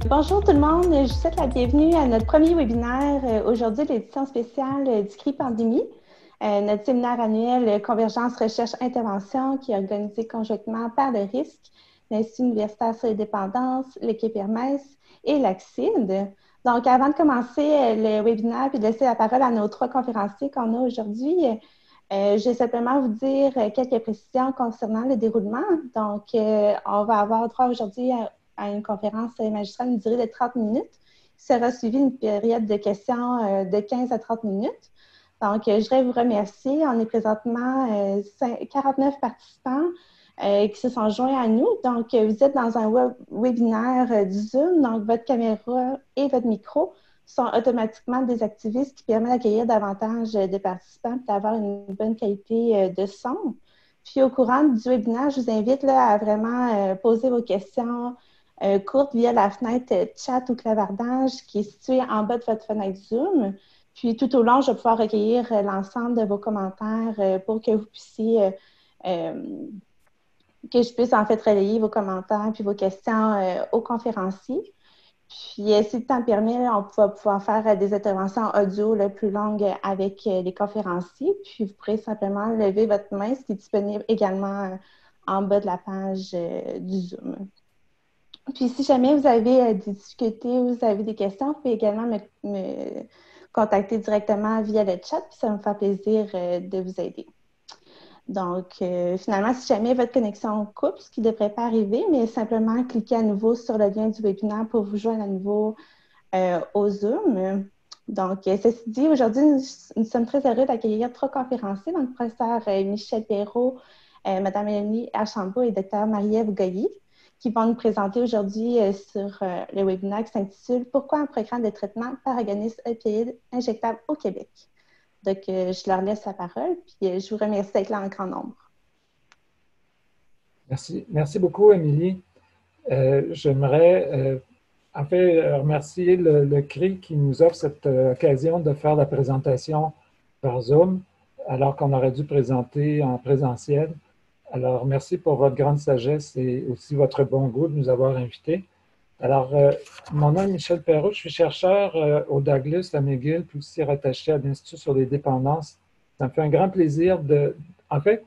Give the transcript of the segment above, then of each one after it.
Bonjour tout le monde, je vous souhaite la bienvenue à notre premier webinaire, aujourd'hui l'édition spéciale du CRI Pandémie, notre séminaire annuel Convergence Recherche Intervention qui est organisé conjointement par le RISC, l'Institut universitaire sur les dépendances, l'équipe Hermès et l'ACCID. Donc avant de commencer le webinaire et de laisser la parole à nos trois conférenciers qu'on a aujourd'hui, je vais simplement vous dire quelques précisions concernant le déroulement. Donc, on va avoir droit aujourd'hui à une conférence magistrale d'une durée de 30 minutes, qui sera suivie d'une période de questions de 15 à 30 minutes. Donc, je voudrais vous remercier. On est présentement 49 participants qui se sont joints à nous. Donc, vous êtes dans un webinaire du Zoom. Donc, votre caméra et votre micro sont automatiquement désactivés, ce qui permet d'accueillir davantage de participants et d'avoir une bonne qualité de son. Puis, au courant du webinaire, je vous invite là, à vraiment poser vos questions courtes via la fenêtre chat ou clavardage qui est située en bas de votre fenêtre Zoom. Puis, tout au long, je vais pouvoir recueillir l'ensemble de vos commentaires pour que vous puissiez que je puisse en fait relayer vos commentaires puis vos questions aux conférenciers. Puis, si le temps permet, là, on va pouvoir faire des interventions audio là, plus longues avec les conférenciers. Puis, vous pourrez simplement lever votre main, ce qui est disponible également en bas de la page du Zoom. Puis, si jamais vous avez des difficultés ou vous avez des questions, vous pouvez également me contacter directement via le chat, puis ça va me faire plaisir de vous aider. Donc, finalement, si jamais votre connexion coupe, ce qui ne devrait pas arriver, mais simplement cliquez à nouveau sur le lien du webinaire pour vous joindre à nouveau au Zoom. Donc, ceci dit, aujourd'hui, nous sommes très heureux d'accueillir trois conférenciers, donc le professeur Michel Perrault, Mme Mélanie Archambault et Dr. Marie-Ève Goyer, qui vont nous présenter aujourd'hui sur le webinaire qui s'intitule « Pourquoi un programme de traitement par agoniste opioïde injectable au Québec ». Donc, je leur laisse la parole, puis je vous remercie d'être là en grand nombre. Merci beaucoup, Émilie. J'aimerais en fait remercier le CRI qui nous offre cette occasion de faire la présentation par Zoom, alors qu'on aurait dû présenter en présentiel. Alors, merci pour votre grande sagesse et aussi votre bon goût de nous avoir invités. Alors, mon nom est Michel Perrault, je suis chercheur au Douglas, à McGill, puis aussi rattaché à l'Institut sur les dépendances. Ça me fait un grand plaisir en fait,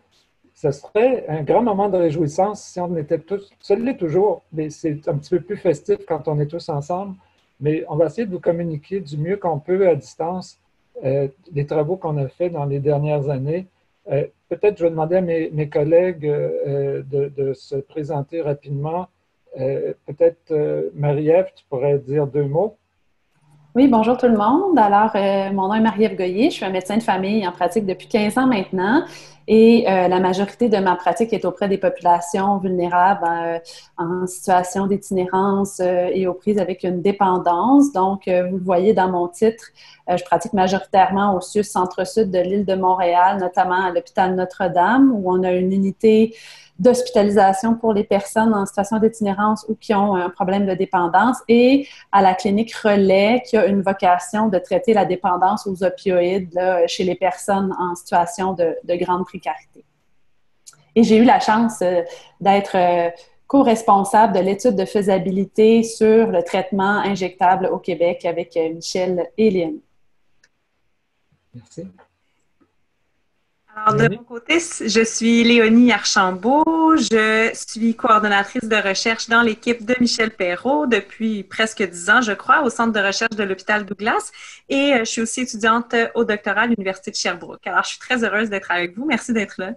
ce serait un grand moment de réjouissance si on était tous, ça l'est toujours, mais c'est un petit peu plus festif quand on est tous ensemble, mais on va essayer de vous communiquer du mieux qu'on peut à distance les travaux qu'on a faits dans les dernières années. Peut-être je vais demander à mes collègues de se présenter rapidement. Peut-être Marie-Ève, tu pourrais dire deux mots. Oui, bonjour tout le monde. Alors, mon nom est Marie-Ève Goyer. Je suis un médecin de famille en pratique depuis 15 ans maintenant et la majorité de ma pratique est auprès des populations vulnérables en situation d'itinérance et aux prises avec une dépendance. Donc, vous le voyez dans mon titre, je pratique majoritairement au CIUS Centre-Sud de l'île de Montréal, notamment à l'hôpital Notre-Dame, où on a une unité d'hospitalisation pour les personnes en situation d'itinérance ou qui ont un problème de dépendance, et à la clinique Relais, qui a une vocation de traiter la dépendance aux opioïdes là, chez les personnes en situation de grande précarité. Et j'ai eu la chance d'être co-responsable de l'étude de faisabilité sur le traitement injectable au Québec avec Michel et Léonie. Merci. Alors, de mon côté, je suis Léonie Archambault. Je suis coordonnatrice de recherche dans l'équipe de Michel Perrault depuis presque 10 ans, je crois, au centre de recherche de l'hôpital Douglas. Et je suis aussi étudiante au doctorat à l'Université de Sherbrooke. Alors, je suis très heureuse d'être avec vous. Merci d'être là.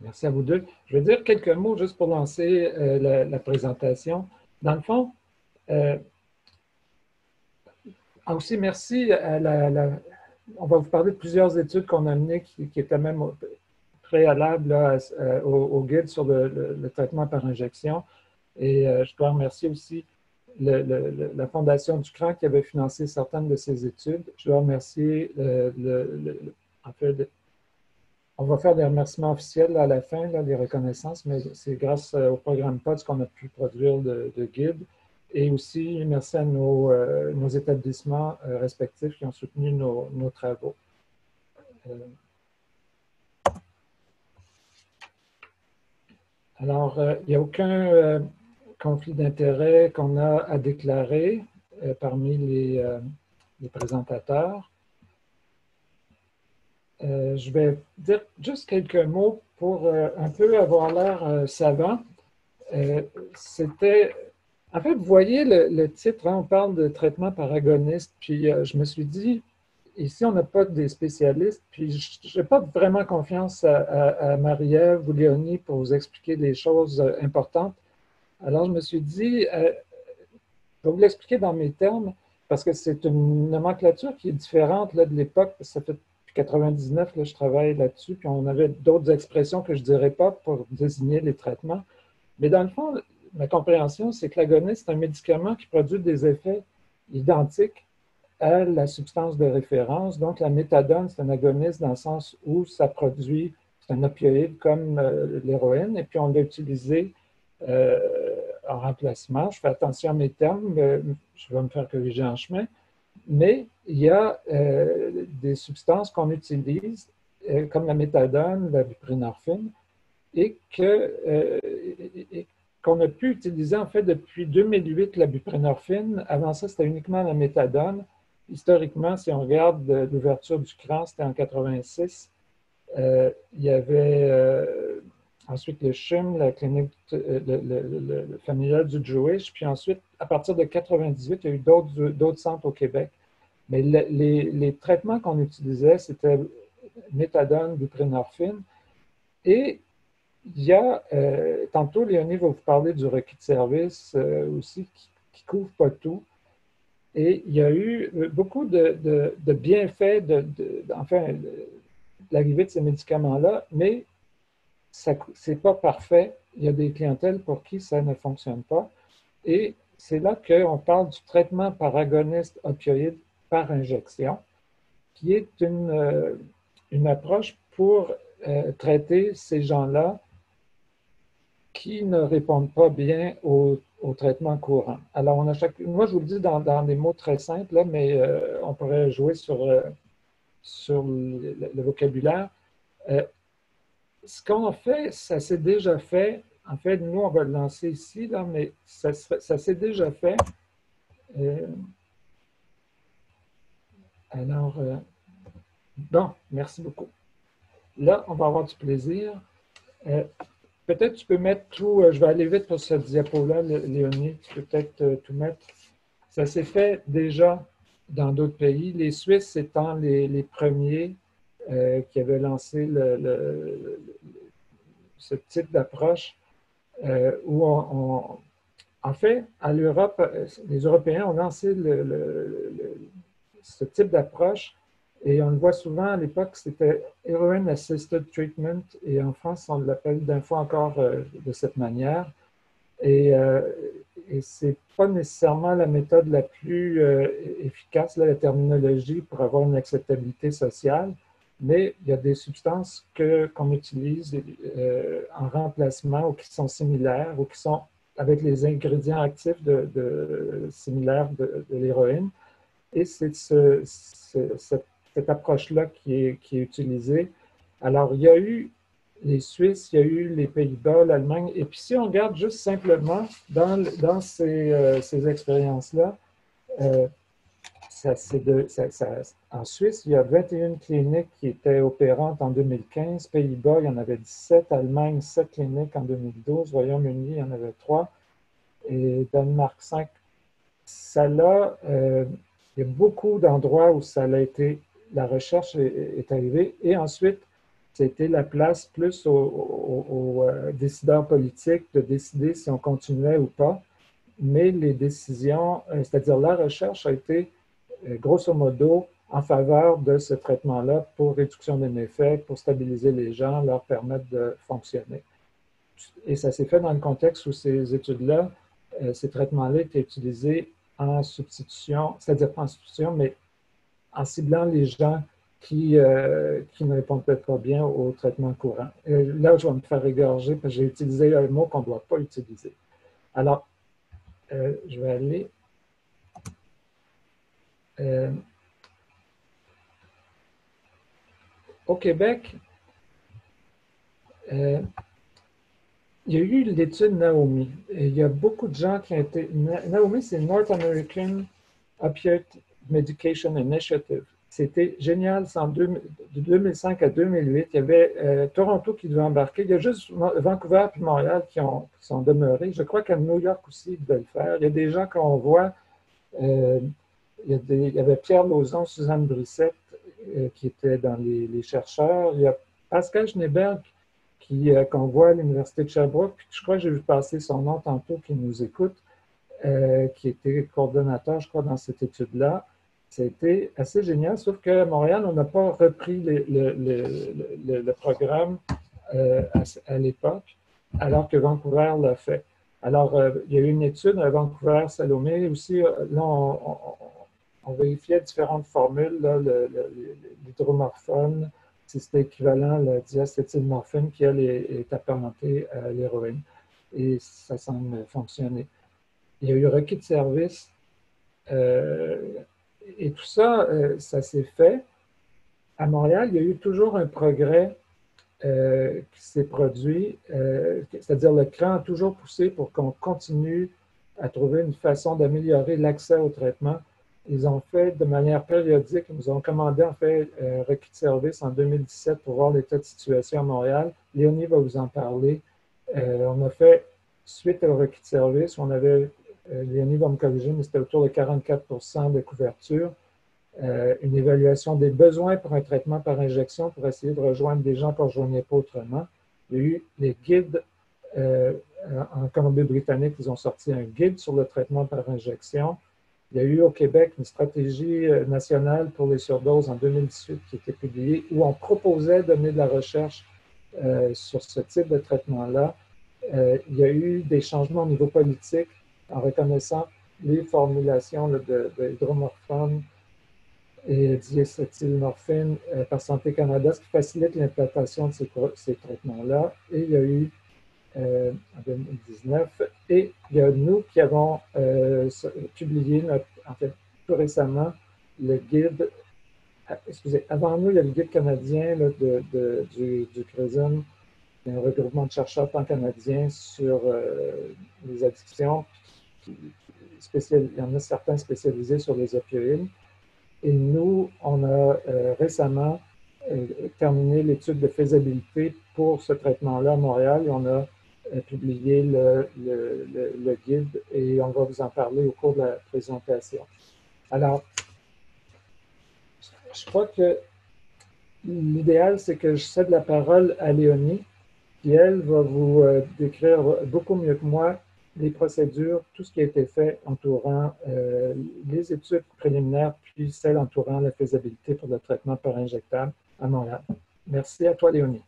Merci à vous deux. Je vais dire quelques mots juste pour lancer la présentation. Dans le fond, aussi merci à on va vous parler de plusieurs études qu'on a menées qui étaient même préalables là, au guide sur le traitement par injection. Et je dois remercier aussi la Fondation du CRAN qui avait financé certaines de ces études. Je dois remercier en fait, on va faire des remerciements officiels là, à la fin, là, des reconnaissances, mais c'est grâce au programme PODS qu'on a pu produire de guides. Et aussi, merci à nos établissements respectifs qui ont soutenu nos travaux. Alors, il n'y a aucun conflits d'intérêts qu'on a à déclarer parmi les présentateurs. Je vais dire juste quelques mots pour un peu avoir l'air savant. En fait, vous voyez le titre, hein, on parle de traitement par agoniste, puis je me suis dit, ici, on n'a pas des spécialistes, puis je n'ai pas vraiment confiance à Marie-Ève ou Léonie pour vous expliquer les choses importantes. Alors, je me suis dit, je vais vous l'expliquer dans mes termes, parce que c'est une nomenclature qui est différente là, de l'époque, ça fait depuis 99, là, je travaille là-dessus, puis on avait d'autres expressions que je ne dirais pas pour désigner les traitements. Mais dans le fond, ma compréhension, c'est que l'agoniste, c'est un médicament qui produit des effets identiques à la substance de référence. Donc, la méthadone, c'est un agoniste dans le sens où ça produit, c'est un opioïde comme l'héroïne, et puis on l'a utilisé en remplacement. Je fais attention à mes termes, je vais me faire corriger en chemin. Mais il y a des substances qu'on utilise, comme la méthadone, la buprenorphine, et qu'on a pu utiliser en fait depuis 2008 la buprenorphine. Avant ça, c'était uniquement la méthadone. Historiquement, si on regarde l'ouverture du CRAN, c'était en 86. Il y avait ensuite le CHUM, la clinique le familial du Jewish. Puis ensuite, à partir de 98, il y a eu d'autres centres au Québec. Mais les traitements qu'on utilisait, c'était méthadone, buprenorphine. Et il y a, tantôt, Léonie va vous parler du requis de service aussi, qui ne couvre pas tout. Et il y a eu beaucoup de bienfaits enfin, de l'arrivée de ces médicaments-là, mais ce n'est pas parfait. Il y a des clientèles pour qui ça ne fonctionne pas. Et c'est là qu'on parle du traitement par agoniste opioïde par injection, qui est une approche pour traiter ces gens-là qui ne répondent pas bien au traitement courant. Alors, moi, je vous le dis dans des mots très simples, là, mais on pourrait jouer sur le vocabulaire. Ce qu'on fait, ça s'est déjà fait. En fait, nous, on va le lancer ici, là, mais ça s'est déjà fait. Alors, bon, merci beaucoup. Là, on va avoir du plaisir. Peut-être tu peux mettre tout, je vais aller vite pour cette diapo-là, Léonie, tu peux peut-être tout mettre. Ça s'est fait déjà dans d'autres pays, les Suisses étant les premiers qui avaient lancé ce type d'approche où en fait, à l'Europe, les Européens ont lancé ce type d'approche et on le voit souvent à l'époque, c'était Heroin Assisted Treatment et en France, on l'appelle d'un fois encore de cette manière. Et ce n'est pas nécessairement la méthode la plus efficace, là, la terminologie, pour avoir une acceptabilité sociale, mais il y a des substances qu'on utilise en remplacement ou qui sont similaires ou qui sont avec les ingrédients actifs similaires de l'héroïne. Et c'est cette approche-là qui est utilisée. Alors, il y a eu les Suisses, il y a eu les Pays-Bas, l'Allemagne. Et puis, si on regarde juste simplement dans ces expériences-là, en Suisse, il y a 21 cliniques qui étaient opérantes en 2015. Pays-Bas, il y en avait 17. Allemagne, 7 cliniques en 2012. Royaume-Uni, il y en avait 3. Et Danemark, 5. Il y a beaucoup d'endroits où la recherche est arrivée. Et ensuite, c'était la place plus aux décideurs politiques de décider si on continuait ou pas. Mais les décisions, c'est-à-dire la recherche a été grosso modo en faveur de ce traitement-là pour réduction des méfaits, pour stabiliser les gens, leur permettre de fonctionner. Et ça s'est fait dans le contexte où ces études-là, ces traitements-là étaient utilisés en substitution, c'est-à-dire pas en substitution, mais en ciblant les gens qui ne répondent peut-être pas bien au traitement courant. Et là, je vais me faire égorger parce que j'ai utilisé un mot qu'on ne doit pas utiliser. Alors, je vais aller... au Québec, Il y a eu l'étude Naomi. Et il y a beaucoup de gens qui ont été... Naomi, c'est North American Opioid Medication Initiative. C'était génial. De 2005 à 2008, il y avait Toronto qui devait embarquer. Il y a juste Vancouver et Montréal qui sont demeurés. Je crois qu'à New York aussi, ils devaient le faire. Il y a des gens qu'on voit. Il y avait Pierre Lauzon, Suzanne Brissette qui étaient dans les chercheurs. Il y a Pascal Schneeberg qu'on voit à l'Université de Sherbrooke. Puis je crois que j'ai vu passer son nom tantôt qui nous écoute, qui était coordonnateur, je crois, dans cette étude-là. C'était assez génial, sauf qu'à Montréal, on n'a pas repris le programme à l'époque, alors que Vancouver l'a fait. Alors, il y a eu une étude à Vancouver, Salomé. Aussi, là, on vérifiait différentes formules, l'hydromorphone, si c'était équivalent à la diacétylmorphine qui, elle, est apparentée à l'héroïne. Et ça semble fonctionner. Il y a eu requis de service. Et tout ça, ça s'est fait. À Montréal, il y a eu toujours un progrès qui s'est produit, c'est-à-dire le cran a toujours poussé pour qu'on continue à trouver une façon d'améliorer l'accès au traitement. Ils ont fait de manière périodique, ils nous ont commandé en fait un requis de service en 2017 pour voir l'état de situation à Montréal. Léonie va vous en parler. On a fait, suite au requis de service, on avait, Léonie va me corriger, mais c'était autour de 44% de couverture. Une évaluation des besoins pour un traitement par injection pour essayer de rejoindre des gens qu'on ne rejoignait pas autrement. Il y a eu les guides en Colombie-Britannique, ils ont sorti un guide sur le traitement par injection. Il y a eu au Québec une stratégie nationale pour les surdoses en 2018 qui était publiée où on proposait de mener de la recherche sur ce type de traitement-là. Il y a eu des changements au niveau politique en reconnaissant les formulations de hydromorphone et diacétylmorphine par Santé Canada, ce qui facilite l'implantation de ces traitements-là. Et il y a eu en 2019, et il y a nous qui avons publié, en fait, tout récemment, le guide, excusez, avant nous, il y a le guide canadien là, du CRESUM, un regroupement de chercheurs pan-canadiens sur les addictions. Il y en a certains spécialisés sur les opioïdes. Et nous, on a récemment terminé l'étude de faisabilité pour ce traitement-là à Montréal et on a publié le guide et on va vous en parler au cours de la présentation. Alors, je crois que l'idéal, c'est que je cède la parole à Léonie, qui, elle, va vous décrire beaucoup mieux que moi les procédures, tout ce qui a été fait entourant les études préliminaires, puis celles entourant la faisabilité pour le traitement par injectable à Montréal. Merci à toi, Léonie.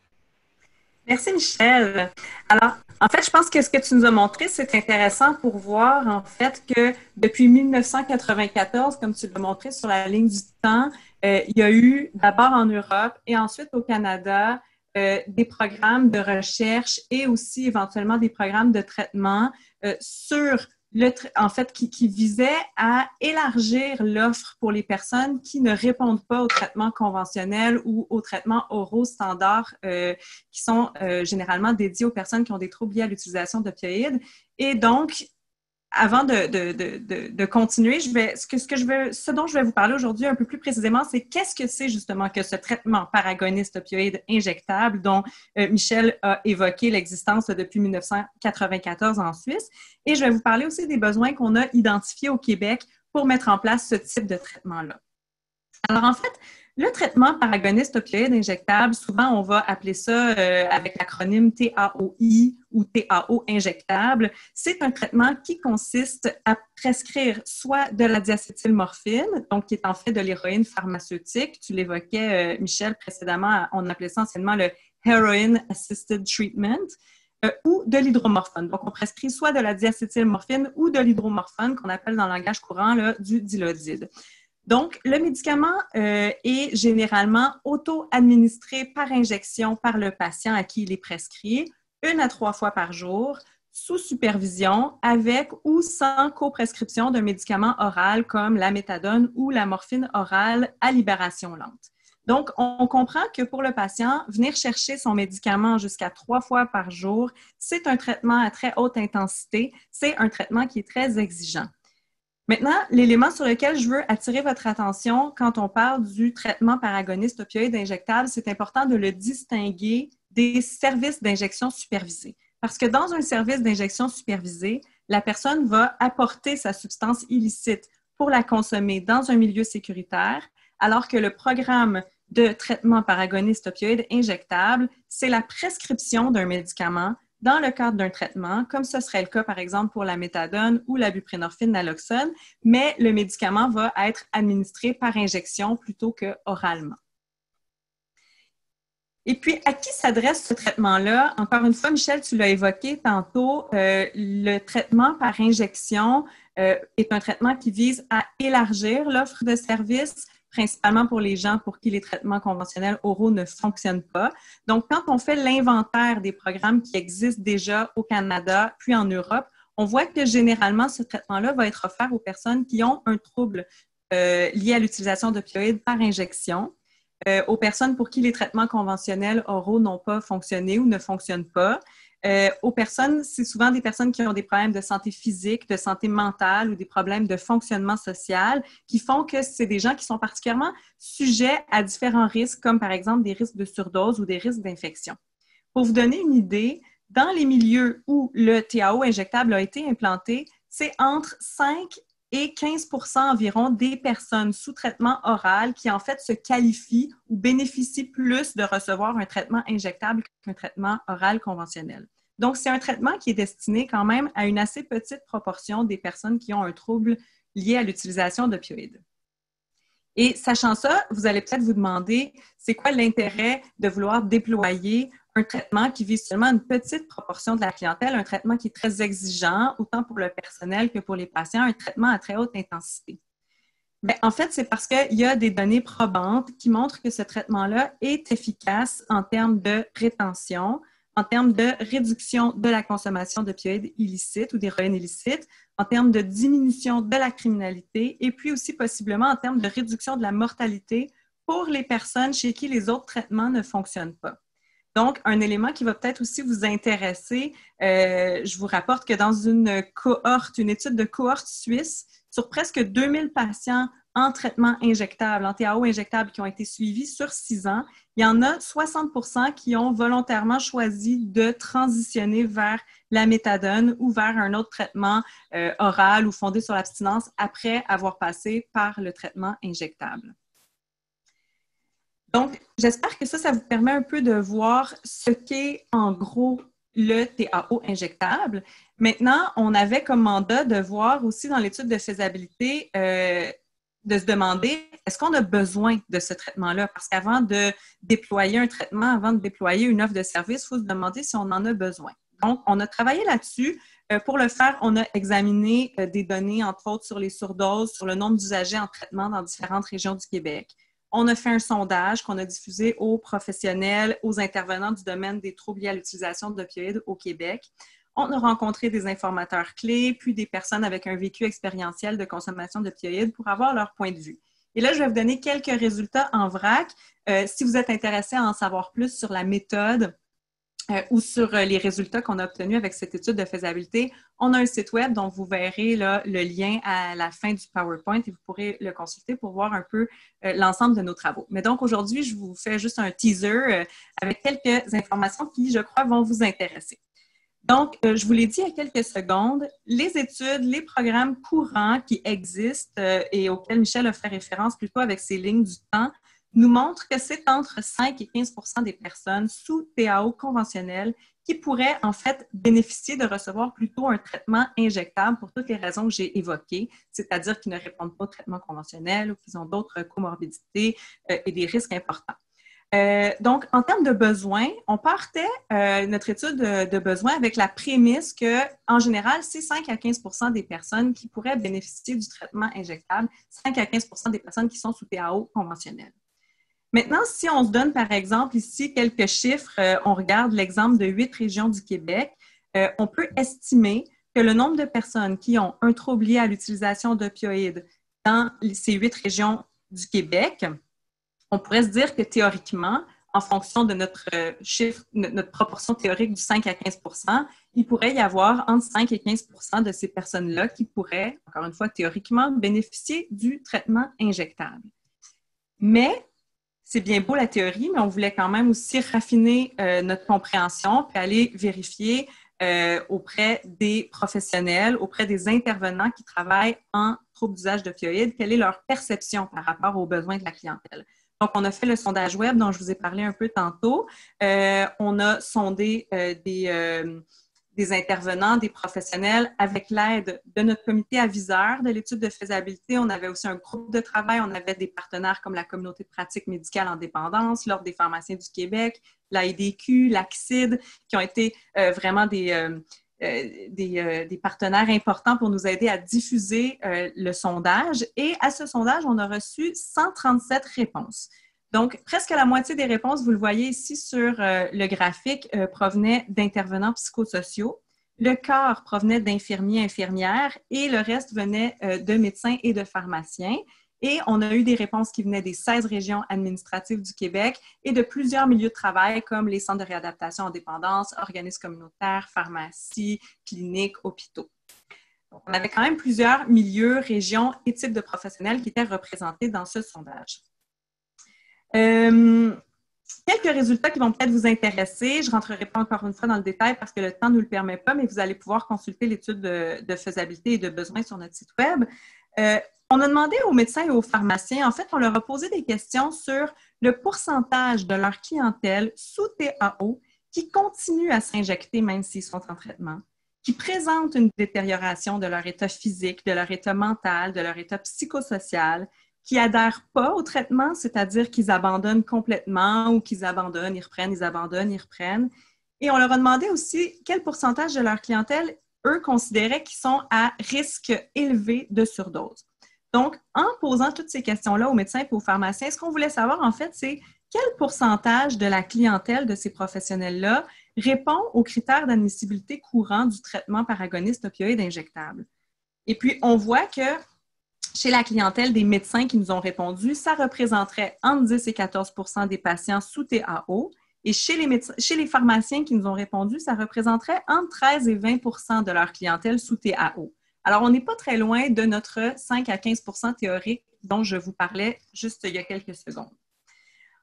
Merci, Michel. Alors, en fait, je pense que ce que tu nous as montré, c'est intéressant pour voir, en fait, que depuis 1994, comme tu l'as montré sur la ligne du temps, il y a eu d'abord en Europe et ensuite au Canada des programmes de recherche et aussi éventuellement des programmes de traitement en fait, qui visaient à élargir l'offre pour les personnes qui ne répondent pas aux traitements conventionnels ou aux traitements oraux standards qui sont généralement dédiés aux personnes qui ont des troubles liés à l'utilisation d'opioïdes. Et donc, avant de continuer, ce dont je vais vous parler aujourd'hui un peu plus précisément, c'est qu'est-ce que c'est justement que ce traitement par agoniste opioïde injectable dont Michel a évoqué l'existence depuis 1994 en Suisse. Et je vais vous parler aussi des besoins qu'on a identifiés au Québec pour mettre en place ce type de traitement-là. Alors en fait, le traitement par agoniste opioïde injectable, souvent on va appeler ça avec l'acronyme TAOI ou TAO injectable. C'est un traitement qui consiste à prescrire soit de la diacétylmorphine, donc qui est en fait de l'héroïne pharmaceutique. Tu l'évoquais, Michel, précédemment, on appelait ça anciennement le Heroin Assisted Treatment, ou de l'hydromorphone. Donc on prescrit soit de la diacétylmorphine ou de l'hydromorphone qu'on appelle dans le langage courant là, du Dilaudid. Donc, le médicament est généralement auto-administré par injection par le patient à qui il est prescrit 1 à 3 fois par jour, sous supervision, avec ou sans coprescription d'un médicament oral comme la méthadone ou la morphine orale à libération lente. Donc, on comprend que pour le patient, venir chercher son médicament jusqu'à 3 fois par jour, c'est un traitement à très haute intensité, c'est un traitement qui est très exigeant. Maintenant, l'élément sur lequel je veux attirer votre attention quand on parle du traitement par agoniste opioïde injectable, c'est important de le distinguer des services d'injection supervisés. Parce que dans un service d'injection supervisé, la personne va apporter sa substance illicite pour la consommer dans un milieu sécuritaire, alors que le programme de traitement par agoniste opioïde injectable, c'est la prescription d'un médicament dans le cadre d'un traitement, comme ce serait le cas, par exemple, pour la méthadone ou la buprenorphine naloxone, mais le médicament va être administré par injection plutôt que oralement. Et puis, à qui s'adresse ce traitement-là? Encore une fois, Michel, tu l'as évoqué tantôt, le traitement par injection est un traitement qui vise à élargir l'offre de services, principalement pour les gens pour qui les traitements conventionnels oraux ne fonctionnent pas. Donc, quand on fait l'inventaire des programmes qui existent déjà au Canada puis en Europe, on voit que généralement, ce traitement-là va être offert aux personnes qui ont un trouble lié à l'utilisation d'opioïdes par injection, aux personnes pour qui les traitements conventionnels oraux n'ont pas fonctionné ou ne fonctionnent pas, aux personnes, c'est souvent des personnes qui ont des problèmes de santé physique, de santé mentale ou des problèmes de fonctionnement social qui font que c'est des gens qui sont particulièrement sujets à différents risques, comme par exemple des risques de surdose ou des risques d'infection. Pour vous donner une idée, dans les milieux où le TAO injectable a été implanté, c'est entre 5 et 15% environ des personnes sous traitement oral qui en fait se qualifient ou bénéficient plus de recevoir un traitement injectable qu'un traitement oral conventionnel. Donc, c'est un traitement qui est destiné quand même à une assez petite proportion des personnes qui ont un trouble lié à l'utilisation d'opioïdes. Et sachant ça, vous allez peut-être vous demander, c'est quoi l'intérêt de vouloir déployer un traitement qui vise seulement une petite proportion de la clientèle, un traitement qui est très exigeant, autant pour le personnel que pour les patients, un traitement à très haute intensité? Bien, en fait, c'est parce qu'il y a des données probantes qui montrent que ce traitement-là est efficace en termes de rétention, en termes de réduction de la consommation d'opioïdes illicites ou d'héroïne illicite, en termes de diminution de la criminalité et puis aussi possiblement en termes de réduction de la mortalité pour les personnes chez qui les autres traitements ne fonctionnent pas. Donc, un élément qui va peut-être aussi vous intéresser, je vous rapporte que dans une étude de cohorte suisse, sur presque 2000 patients en traitement injectable, en TAO injectable qui ont été suivis sur 6 ans, il y en a 60% qui ont volontairement choisi de transitionner vers la méthadone ou vers un autre traitement oral ou fondé sur l'abstinence après avoir passé par le traitement injectable. Donc, j'espère que ça vous permet un peu de voir ce qu'est en gros le TAO injectable. Maintenant, on avait comme mandat de voir aussi dans l'étude de faisabilité, de se demander, est-ce qu'on a besoin de ce traitement-là? Parce qu'avant de déployer un traitement, avant de déployer une offre de service, il faut se demander si on en a besoin. Donc, on a travaillé là-dessus. Pour le faire, on a examiné des données, entre autres, sur les surdoses, sur le nombre d'usagers en traitement dans différentes régions du Québec. On a fait un sondage qu'on a diffusé aux professionnels, aux intervenants du domaine des troubles liés à l'utilisation d'opioïdes au Québec. On a rencontré des informateurs clés, puis des personnes avec un vécu expérientiel de consommation d'opioïdes pour avoir leur point de vue. Et là, je vais vous donner quelques résultats en vrac. Si vous êtes intéressé à en savoir plus sur la méthode ou sur les résultats qu'on a obtenus avec cette étude de faisabilité, on a un site web dont vous verrez là, le lien à la fin du PowerPoint et vous pourrez le consulter pour voir un peu l'ensemble de nos travaux. Mais donc, aujourd'hui, je vous fais juste un teaser avec quelques informations qui, je crois, vont vous intéresser. Donc, je vous l'ai dit il y a quelques secondes, les études, les programmes courants qui existent et auxquels Michel a fait référence plutôt avec ses lignes du temps, nous montrent que c'est entre 5 et 15% des personnes sous TAO conventionnel qui pourraient en fait bénéficier de recevoir plutôt un traitement injectable pour toutes les raisons que j'ai évoquées, c'est-à-dire qu'ils ne répondent pas au traitement conventionnel ou qu'ils ont d'autres comorbidités et des risques importants. Donc, en termes de besoins, on partait notre étude de besoins avec la prémisse que, en général, c'est 5 à 15% des personnes qui pourraient bénéficier du traitement injectable, 5 à 15% des personnes qui sont sous TAO conventionnel. Maintenant, si on se donne, par exemple, ici quelques chiffres, on regarde l'exemple de 8 régions du Québec, on peut estimer que le nombre de personnes qui ont un trouble lié à l'utilisation d'opioïdes dans ces 8 régions du Québec on pourrait se dire que théoriquement, en fonction de notre chiffre, notre proportion théorique du 5 à 15 %, il pourrait y avoir entre 5 et 15 % de ces personnes-là qui pourraient, encore une fois, théoriquement, bénéficier du traitement injectable. Mais, c'est bien beau la théorie, mais on voulait quand même aussi raffiner notre compréhension puis aller vérifier auprès des professionnels, auprès des intervenants qui travaillent en troubles d'usage d'opioïdes, quelle est leur perception par rapport aux besoins de la clientèle. Donc, on a fait le sondage web dont je vous ai parlé un peu tantôt. On a sondé des intervenants, des professionnels avec l'aide de notre comité aviseur de l'étude de faisabilité. On avait aussi un groupe de travail. On avait des partenaires comme la Communauté de pratique médicale en dépendance, l'Ordre des pharmaciens du Québec, l'AIDQ, l'ACCID, qui ont été vraiment des partenaires importants pour nous aider à diffuser le sondage. Et à ce sondage, on a reçu 137 réponses. Donc, presque la moitié des réponses, vous le voyez ici sur le graphique, provenaient d'intervenants psychosociaux. Le quart provenait d'infirmiers, infirmières et le reste venait de médecins et de pharmaciens. Et on a eu des réponses qui venaient des 16 régions administratives du Québec et de plusieurs milieux de travail comme les centres de réadaptation en dépendance, organismes communautaires, pharmacies, cliniques, hôpitaux. Donc, on avait quand même plusieurs milieux, régions et types de professionnels qui étaient représentés dans ce sondage. Quelques résultats qui vont peut-être vous intéresser. Je ne rentrerai pas encore une fois dans le détail parce que le temps ne nous le permet pas, mais vous allez pouvoir consulter l'étude de faisabilité et de besoins sur notre site web. On a demandé aux médecins et aux pharmaciens, en fait, on leur a posé des questions sur le pourcentage de leur clientèle sous TAO qui continue à s'injecter même s'ils sont en traitement, qui présentent une détérioration de leur état physique, de leur état mental, de leur état psychosocial, qui adhèrent pas au traitement, c'est-à-dire qu'ils abandonnent complètement ou qu'ils abandonnent, ils reprennent, ils abandonnent, ils reprennent. Et on leur a demandé aussi quel pourcentage de leur clientèle, eux, considéraient qu'ils sont à risque élevé de surdose. Donc, en posant toutes ces questions-là aux médecins et aux pharmaciens, ce qu'on voulait savoir, en fait, c'est quel pourcentage de la clientèle de ces professionnels-là répond aux critères d'admissibilité courants du traitement par agoniste opioïde injectable. Et puis, on voit que chez la clientèle des médecins qui nous ont répondu, ça représenterait entre 10 et 14 % des patients sous TAO. Et chez les pharmaciens qui nous ont répondu, ça représenterait entre 13 et 20 % de leur clientèle sous TAO. Alors, on n'est pas très loin de notre 5 à 15 % théorique dont je vous parlais juste il y a quelques secondes.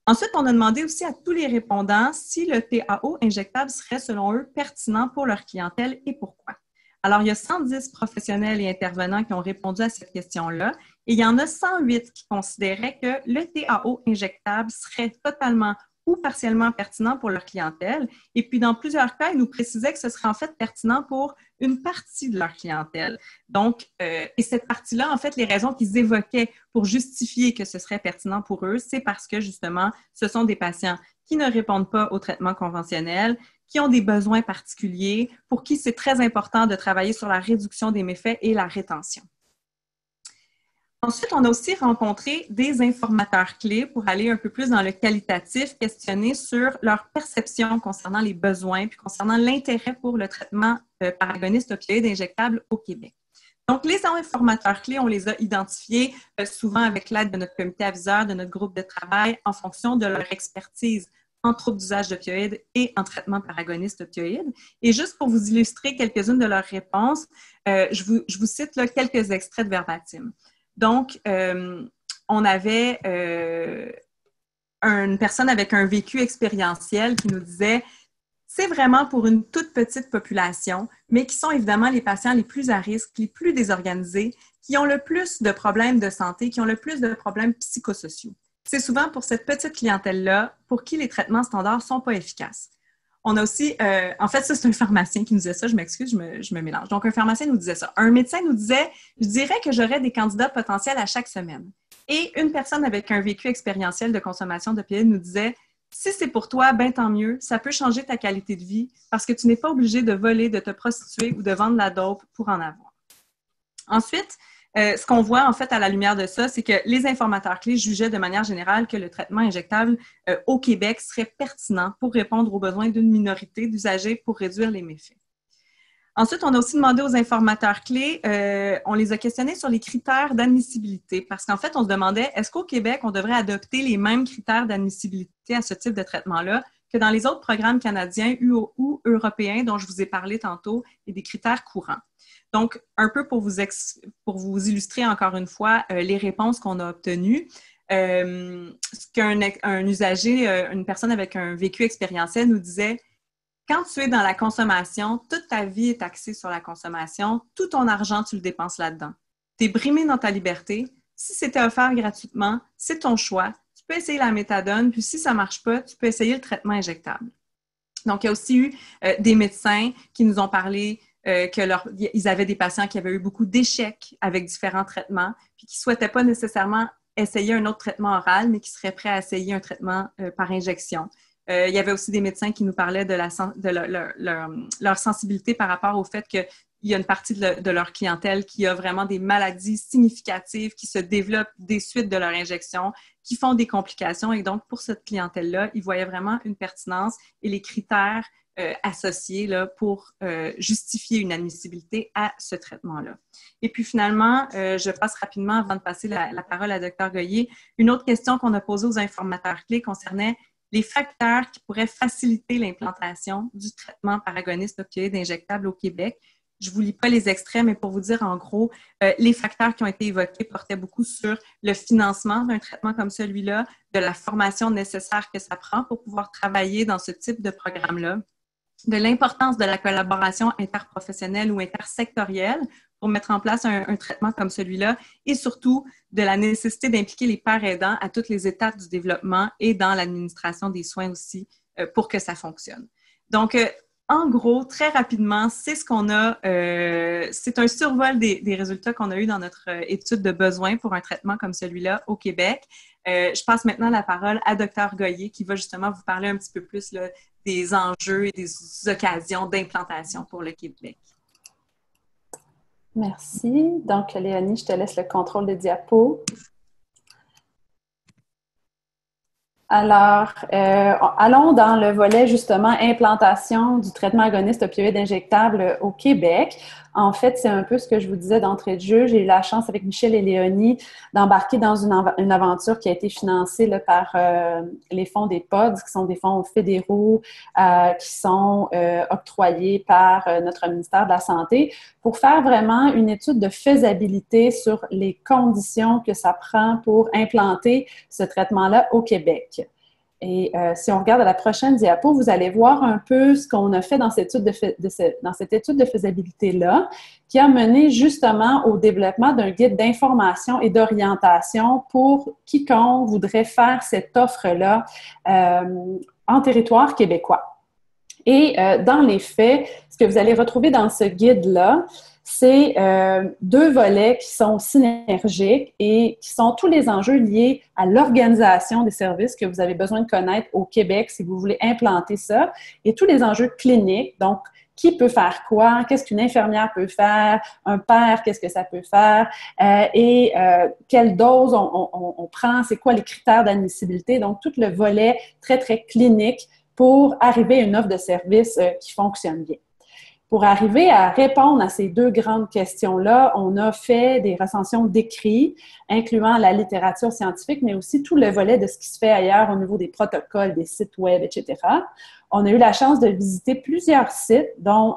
Ensuite, on a demandé aussi à tous les répondants si le TAO injectable serait, selon eux, pertinent pour leur clientèle et pourquoi. Alors, il y a 110 professionnels et intervenants qui ont répondu à cette question-là et il y en a 108 qui considéraient que le TAO injectable serait totalement ou partiellement pertinent pour leur clientèle. Et puis, dans plusieurs cas, ils nous précisaient que ce serait en fait pertinent pour une partie de leur clientèle. Donc, et cette partie-là, en fait, les raisons qu'ils évoquaient pour justifier que ce serait pertinent pour eux, c'est parce que, justement, ce sont des patients qui ne répondent pas au traitement conventionnel, qui ont des besoins particuliers, pour qui c'est très important de travailler sur la réduction des méfaits et la rétention. Ensuite, on a aussi rencontré des informateurs clés pour aller un peu plus dans le qualitatif, questionner sur leur perception concernant les besoins puis concernant l'intérêt pour le traitement par agoniste opioïde injectable au Québec. Donc, les informateurs clés, on les a identifiés souvent avec l'aide de notre comité aviseur, de notre groupe de travail, en fonction de leur expertise en troubles d'usage d'opioïdes et en traitement par agoniste opioïde. Et juste pour vous illustrer quelques-unes de leurs réponses, je vous cite là, quelques extraits de verbatim. Donc, on avait une personne avec un vécu expérientiel qui nous disait « C'est vraiment pour une toute petite population, mais qui sont évidemment les patients les plus à risque, les plus désorganisés, qui ont le plus de problèmes de santé, qui ont le plus de problèmes psychosociaux. C'est souvent pour cette petite clientèle-là pour qui les traitements standards ne sont pas efficaces. » On a aussi, en fait, ça, c'est un pharmacien qui nous disait ça. Je m'excuse, je me mélange. Donc, un pharmacien nous disait ça. Un médecin nous disait, je dirais que j'aurais des candidats potentiels à chaque semaine. Et une personne avec un vécu expérientiel de consommation d'opioïdes nous disait, si c'est pour toi, ben tant mieux. Ça peut changer ta qualité de vie parce que tu n'es pas obligé de voler, de te prostituer ou de vendre la dope pour en avoir. Ensuite, ce qu'on voit en fait à la lumière de ça, c'est que les informateurs clés jugeaient de manière générale que le traitement injectable au Québec serait pertinent pour répondre aux besoins d'une minorité d'usagers pour réduire les méfaits. Ensuite, on a aussi demandé aux informateurs clés, on les a questionnés sur les critères d'admissibilité parce qu'en fait, on se demandait, est-ce qu'au Québec, on devrait adopter les mêmes critères d'admissibilité à ce type de traitement-là que dans les autres programmes canadiens ou européens dont je vous ai parlé tantôt et des critères courants. Donc, un peu pour vous illustrer encore une fois les réponses qu'on a obtenues. Ce qu'un usager, une personne avec un vécu expérientiel nous disait, quand tu es dans la consommation, toute ta vie est axée sur la consommation, tout ton argent, tu le dépenses là-dedans. Tu es brimé dans ta liberté. Si c'était offert gratuitement, c'est ton choix. Tu peux essayer la méthadone, puis si ça ne marche pas, tu peux essayer le traitement injectable. Donc, il y a aussi eu des médecins qui nous ont parlé qu'ils avaient des patients qui avaient eu beaucoup d'échecs avec différents traitements, puis qui ne souhaitaient pas nécessairement essayer un autre traitement oral, mais qui seraient prêts à essayer un traitement par injection. Il y avait aussi des médecins qui nous parlaient de leur sensibilité par rapport au fait qu'il y a une partie de leur clientèle qui a vraiment des maladies significatives qui se développent des suites de leur injection, qui font des complications. Et donc, pour cette clientèle-là, ils voyaient vraiment une pertinence et les critères associés là, pour justifier une admissibilité à ce traitement-là. Et puis finalement, je passe rapidement avant de passer la parole à Dr Goyer. Une autre question qu'on a posée aux informateurs clés concernait les facteurs qui pourraient faciliter l'implantation du traitement par agoniste opioïde injectable au Québec. Je ne vous lis pas les extraits, mais pour vous dire en gros, les facteurs qui ont été évoqués portaient beaucoup sur le financement d'un traitement comme celui-là, de la formation nécessaire que ça prend pour pouvoir travailler dans ce type de programme-là, de l'importance de la collaboration interprofessionnelle ou intersectorielle pour mettre en place un traitement comme celui-là et surtout de la nécessité d'impliquer les pairs aidants à toutes les étapes du développement et dans l'administration des soins aussi pour que ça fonctionne. Donc, en gros, très rapidement, c'est ce qu'on a, c'est un survol des résultats qu'on a eus dans notre étude de besoins pour un traitement comme celui-là au Québec. Je passe maintenant la parole à Dr Goyer qui va justement vous parler un petit peu plus là, des enjeux et des occasions d'implantation pour le Québec. Merci. Donc, Léonie, je te laisse le contrôle des diapos. Alors, allons dans le volet justement implantation du traitement agoniste opioïde injectable au Québec. En fait, c'est un peu ce que je vous disais d'entrée de jeu. J'ai eu la chance avec Michel et Léonie d'embarquer dans une aventure qui a été financée là, par les fonds des PODS, qui sont des fonds fédéraux qui sont octroyés par notre ministère de la Santé pour faire vraiment une étude de faisabilité sur les conditions que ça prend pour implanter ce traitement-là au Québec. Et si on regarde à la prochaine diapo, vous allez voir un peu ce qu'on a fait dans cette étude de faisabilité-là, qui a mené justement au développement d'un guide d'information et d'orientation pour quiconque voudrait faire cette offre-là en territoire québécois. Et dans les faits, ce que vous allez retrouver dans ce guide-là, c'est deux volets qui sont synergiques et qui sont tous les enjeux liés à l'organisation des services que vous avez besoin de connaître au Québec si vous voulez implanter ça, et tous les enjeux cliniques, donc qui peut faire quoi, qu'est-ce qu'une infirmière peut faire, un père, qu'est-ce que ça peut faire, et quelle dose on prend, c'est quoi les critères d'admissibilité, donc tout le volet très, très clinique pour arriver à une offre de service qui fonctionne bien. Pour arriver à répondre à ces deux grandes questions-là, on a fait des recensions d'écrits, incluant la littérature scientifique, mais aussi tout le volet de ce qui se fait ailleurs au niveau des protocoles, des sites web, etc. On a eu la chance de visiter plusieurs sites, dont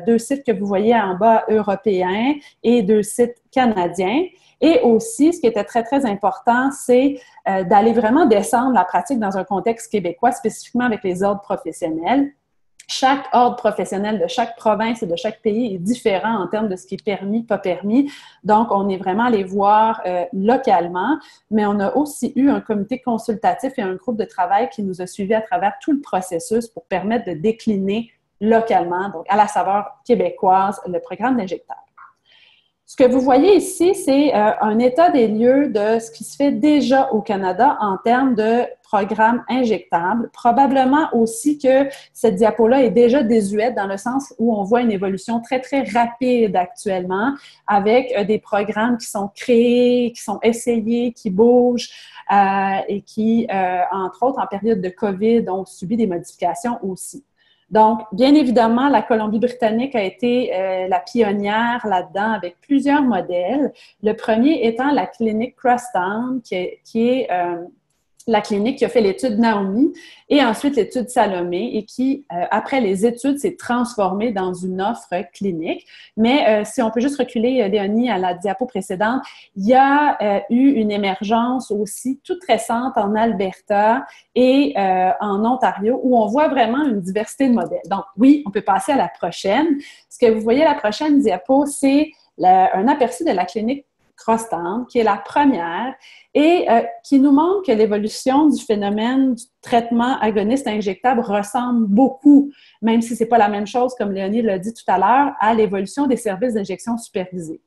deux sites que vous voyez en bas européens et deux sites canadiens. Et aussi, ce qui était très, très important, c'est d'aller vraiment descendre la pratique dans un contexte québécois, spécifiquement avec les ordres professionnels. Chaque ordre professionnel de chaque province et de chaque pays est différent en termes de ce qui est permis, pas permis. Donc, on est vraiment allé voir localement, mais on a aussi eu un comité consultatif et un groupe de travail qui nous a suivis à travers tout le processus pour permettre de décliner localement, donc à la saveur québécoise, le programme d'injectable. Ce que vous voyez ici, c'est un état des lieux de ce qui se fait déjà au Canada en termes de programme injectable. Probablement aussi que cette diapo-là est déjà désuète dans le sens où on voit une évolution très, très rapide actuellement avec des programmes qui sont créés, qui sont essayés, qui bougent et qui, entre autres, en période de COVID, ont subi des modifications aussi. Donc, bien évidemment, la Colombie-Britannique a été la pionnière là-dedans avec plusieurs modèles. Le premier étant la clinique Crosstown, qui est la clinique qui a fait l'étude Naomi et ensuite l'étude Salomé et qui, après les études, s'est transformée dans une offre clinique. Mais si on peut juste reculer, Léonie, à la diapo précédente, il y a eu une émergence aussi toute récente en Alberta et en Ontario où on voit vraiment une diversité de modèles. Donc, oui, on peut passer à la prochaine. Ce que vous voyez, la prochaine diapo, c'est un aperçu de la clinique Crosstown, qui est la première et qui nous montre que l'évolution du phénomène du traitement agoniste injectable ressemble beaucoup, même si ce n'est pas la même chose, comme Léonie l'a dit tout à l'heure, à l'évolution des services d'injection supervisés.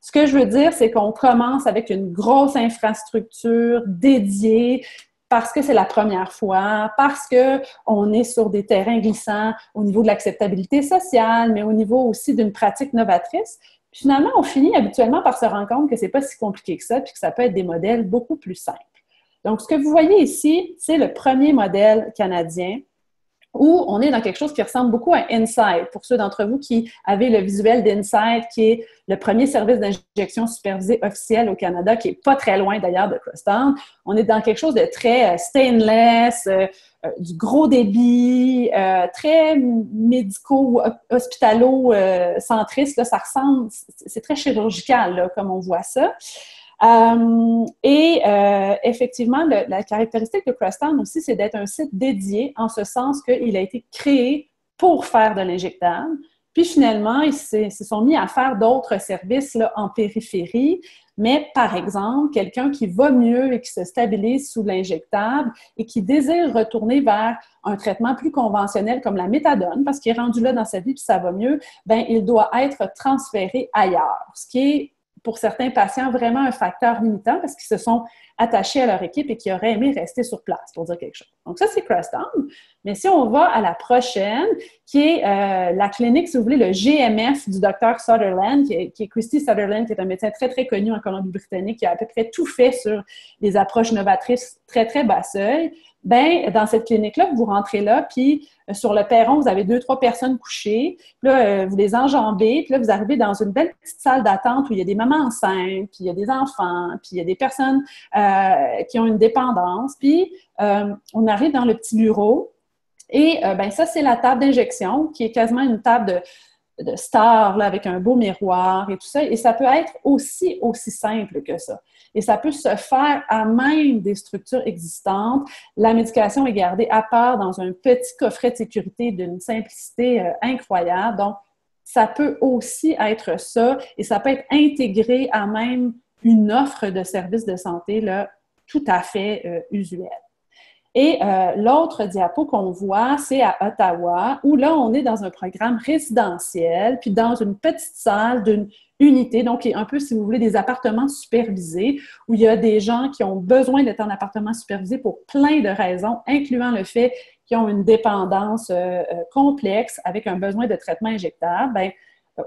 Ce que je veux dire, c'est qu'on commence avec une grosse infrastructure dédiée parce que c'est la première fois, parce qu'on est sur des terrains glissants au niveau de l'acceptabilité sociale, mais au niveau aussi d'une pratique novatrice. Finalement, on finit habituellement par se rendre compte que c'est pas si compliqué que ça, puis que ça peut être des modèles beaucoup plus simples. Donc, ce que vous voyez ici, c'est le premier modèle canadien où on est dans quelque chose qui ressemble beaucoup à Insight. Pour ceux d'entre vous qui avaient le visuel d'Insight, qui est le premier service d'injection supervisé officiel au Canada, qui n'est pas très loin d'ailleurs de Crosstown, on est dans quelque chose de très stainless, du gros débit, très médico, hospitalo-centriste. Ça ressemble, c'est très chirurgical, là, comme on voit ça. Effectivement, la caractéristique de Crosstown aussi, c'est d'être un site dédié en ce sens qu'il a été créé pour faire de l'injectable. Puis finalement, ils se sont mis à faire d'autres services là, en périphérie. Mais par exemple, quelqu'un qui va mieux et qui se stabilise sous l'injectable et qui désire retourner vers un traitement plus conventionnel comme la méthadone, parce qu'il est rendu là dans sa vie et ça va mieux, bien, il doit être transféré ailleurs. Ce qui est pour certains patients, vraiment un facteur limitant parce qu'ils se sont attachés à leur équipe et qui auraient aimé rester sur place, pour dire quelque chose. Donc, ça, c'est Crosstown. Mais si on va à la prochaine, qui est la clinique, si vous voulez, le GMF du Dr. Sutherland, qui est Christy Sutherland, qui est un médecin très, très connu en Colombie-Britannique, qui a à peu près tout fait sur des approches novatrices très, très bas seuil. Bien, dans cette clinique-là, vous rentrez là, puis sur le perron, vous avez 2-3 personnes couchées. Puis là, vous les enjambez. Puis là, vous arrivez dans une belle petite salle d'attente où il y a des mamans enceintes, puis il y a des enfants, puis il y a des personnes qui ont une dépendance. Puis, on arrive dans le petit bureau. Et ben ça, c'est la table d'injection, qui est quasiment une table de star, là, avec un beau miroir et tout ça. Et ça peut être aussi simple que ça. Et ça peut se faire à même des structures existantes. La médication est gardée à part dans un petit coffret de sécurité d'une simplicité incroyable. Donc, ça peut aussi être ça et ça peut être intégré à même une offre de services de santé là, tout à fait usuelle. Et l'autre diapo qu'on voit, c'est à Ottawa, où là, on est dans un programme résidentiel, puis dans une petite salle d'une unité, donc un peu, si vous voulez, des appartements supervisés, où il y a des gens qui ont besoin d'être en appartement supervisé pour plein de raisons, incluant le fait qu'ils ont une dépendance complexe avec un besoin de traitement injectable. Bien,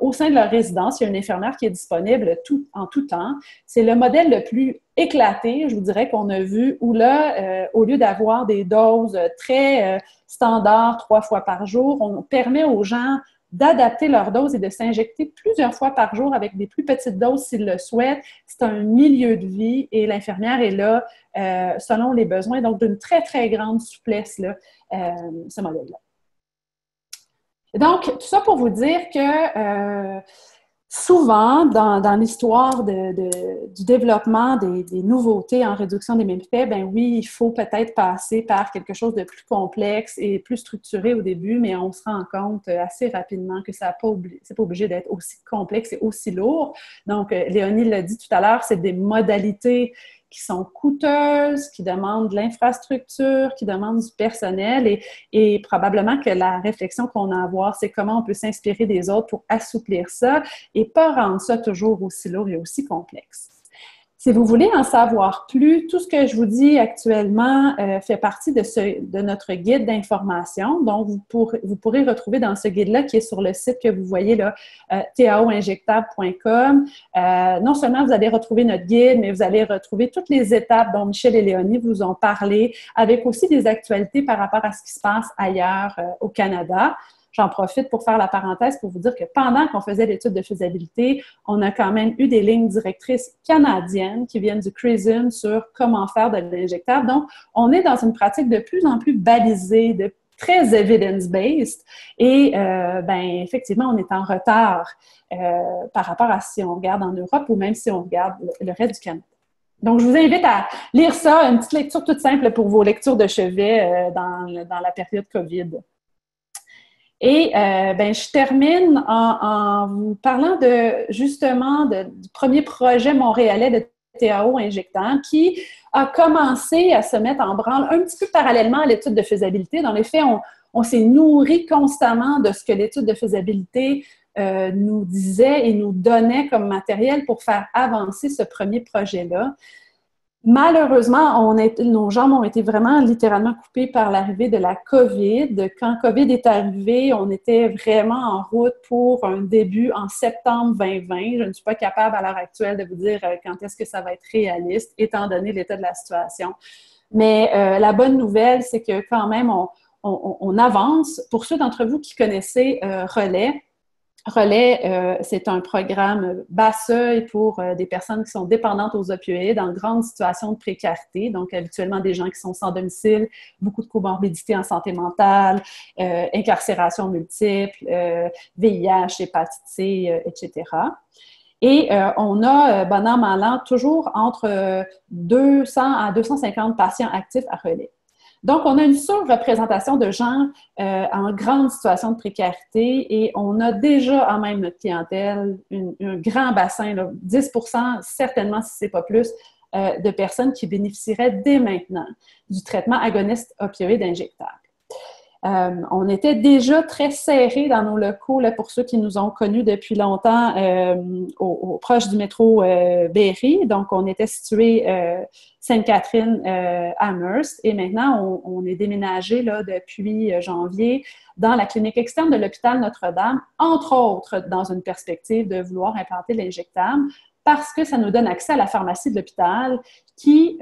au sein de leur résidence, il y a une infirmière qui est disponible en tout temps. C'est le modèle le plus éclaté, je vous dirais, qu'on a vu, où là, au lieu d'avoir des doses très standards 3 fois par jour, on permet aux gens d'adapter leur dose et de s'injecter plusieurs fois par jour avec des plus petites doses s'ils le souhaitent. C'est un milieu de vie et l'infirmière est là selon les besoins, donc d'une très, très grande souplesse, là, ce modèle-là. Donc, tout ça pour vous dire que souvent, dans l'histoire du développement des nouveautés en réduction des méfaits, ben oui, il faut peut-être passer par quelque chose de plus complexe et plus structuré au début, mais on se rend compte assez rapidement que c'est pas obligé d'être aussi complexe et aussi lourd. Donc, Léonie l'a dit tout à l'heure, c'est des modalités qui sont coûteuses, qui demandent de l'infrastructure, qui demandent du personnel et probablement que la réflexion qu'on a à avoir, c'est comment on peut s'inspirer des autres pour assouplir ça et pas rendre ça toujours aussi lourd et aussi complexe. Si vous voulez en savoir plus, tout ce que je vous dis actuellement fait partie de notre guide d'information. Donc, vous pourrez retrouver dans ce guide-là, qui est sur le site que vous voyez là, taoinjectable.com. Non seulement vous allez retrouver notre guide, mais vous allez retrouver toutes les étapes dont Michel et Léonie vous ont parlé, avec aussi des actualités par rapport à ce qui se passe ailleurs au Canada. J'en profite pour faire la parenthèse pour vous dire que pendant qu'on faisait l'étude de faisabilité, on a quand même eu des lignes directrices canadiennes qui viennent du CRISM sur comment faire de l'injectable. Donc, on est dans une pratique de plus en plus balisée, très evidence-based et effectivement, on est en retard par rapport à si on regarde en Europe ou même si on regarde le reste du Canada. Donc, je vous invite à lire ça, une petite lecture toute simple pour vos lectures de chevet dans la période COVID. Et je termine en vous parlant justement du premier projet montréalais de TAO injectant qui a commencé à se mettre en branle un petit peu parallèlement à l'étude de faisabilité. Dans les faits, on s'est nourri constamment de ce que l'étude de faisabilité nous disait et nous donnait comme matériel pour faire avancer ce premier projet-là. Malheureusement, nos jambes ont été vraiment littéralement coupées par l'arrivée de la COVID. Quand COVID est arrivé, on était vraiment en route pour un début en septembre 2020. Je ne suis pas capable à l'heure actuelle de vous dire quand est-ce que ça va être réaliste, étant donné l'état de la situation. Mais la bonne nouvelle, c'est que quand même, on avance. Pour ceux d'entre vous qui connaissez Relais, c'est un programme bas seuil pour des personnes qui sont dépendantes aux opioïdes en grande situation de précarité, donc habituellement des gens qui sont sans domicile, beaucoup de comorbidités en santé mentale, incarcération multiple, VIH, hépatite C, etc. Et on a, bon an, mal an, toujours entre 200 à 250 patients actifs à Relais. Donc, on a une surreprésentation de gens en grande situation de précarité et on a déjà en même notre clientèle un grand bassin, là, 10%, certainement si ce n'est pas plus, de personnes qui bénéficieraient dès maintenant du traitement agoniste opioïde injectable. On était déjà très serrés dans nos locaux, là, pour ceux qui nous ont connus depuis longtemps, proche du métro Berry. Donc, on était situé Sainte-Catherine-Amherst et maintenant, on est déménagé là, depuis janvier dans la clinique externe de l'hôpital Notre-Dame, entre autres dans une perspective de vouloir implanter l'injectable parce que ça nous donne accès à la pharmacie de l'hôpital qui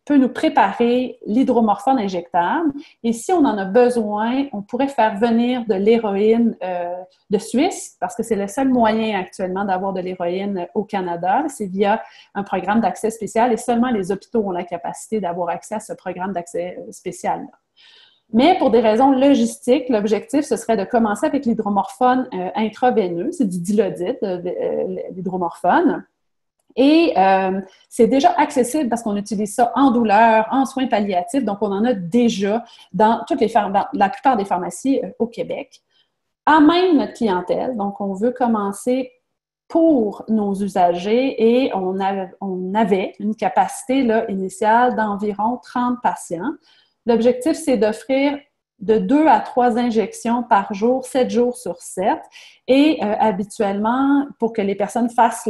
peut nous préparer l'hydromorphone injectable. Et si on en a besoin, on pourrait faire venir de l'héroïne de Suisse, parce que c'est le seul moyen actuellement d'avoir de l'héroïne au Canada. C'est via un programme d'accès spécial et seulement les hôpitaux ont la capacité d'avoir accès à ce programme d'accès spécial-là. Mais pour des raisons logistiques, l'objectif, ce serait de commencer avec l'hydromorphone intraveineux. C'est du Dilaudid, l'hydromorphone. Et c'est déjà accessible parce qu'on utilise ça en douleur, en soins palliatifs, donc on en a déjà dans la plupart des pharmacies au Québec. À même notre clientèle, donc on veut commencer pour nos usagers et on avait une capacité là, initiale d'environ 30 patients. L'objectif, c'est d'offrir de 2 à 3 injections par jour, 7 jours sur 7. Et habituellement, pour que les personnes fassent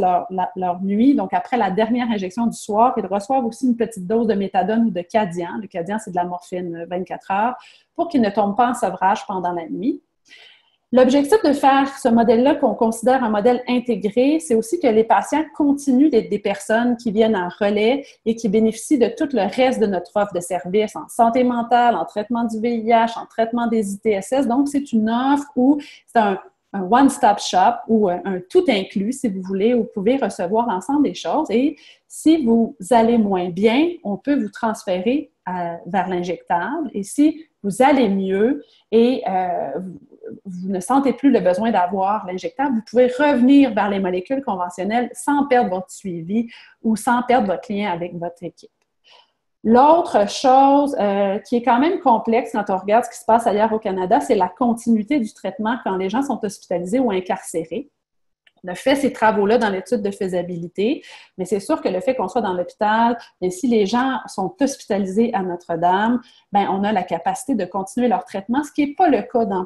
leur nuit, donc après la dernière injection du soir, ils reçoivent aussi une petite dose de méthadone ou de Cadian. Le Cadian, c'est de la morphine 24 heures, pour qu'ils ne tombent pas en sevrage pendant la nuit. L'objectif de faire ce modèle-là qu'on considère un modèle intégré, c'est aussi que les patients continuent d'être des personnes qui viennent en relais et qui bénéficient de tout le reste de notre offre de services en santé mentale, en traitement du VIH, en traitement des ITSS. Donc, c'est une offre où c'est un one-stop shop ou un tout inclus, si vous voulez, où vous pouvez recevoir l'ensemble des choses. Et si vous allez moins bien, on peut vous transférer vers l'injectable. Et si vous allez mieux et vous ne sentez plus le besoin d'avoir l'injectable, vous pouvez revenir vers les molécules conventionnelles sans perdre votre suivi ou sans perdre votre lien avec votre équipe. L'autre chose qui est quand même complexe quand on regarde ce qui se passe ailleurs au Canada, c'est la continuité du traitement quand les gens sont hospitalisés ou incarcérés. On a fait ces travaux-là dans l'étude de faisabilité, mais c'est sûr que le fait qu'on soit dans l'hôpital, et si les gens sont hospitalisés à Notre-Dame, bien, on a la capacité de continuer leur traitement, ce qui n'est pas le cas dans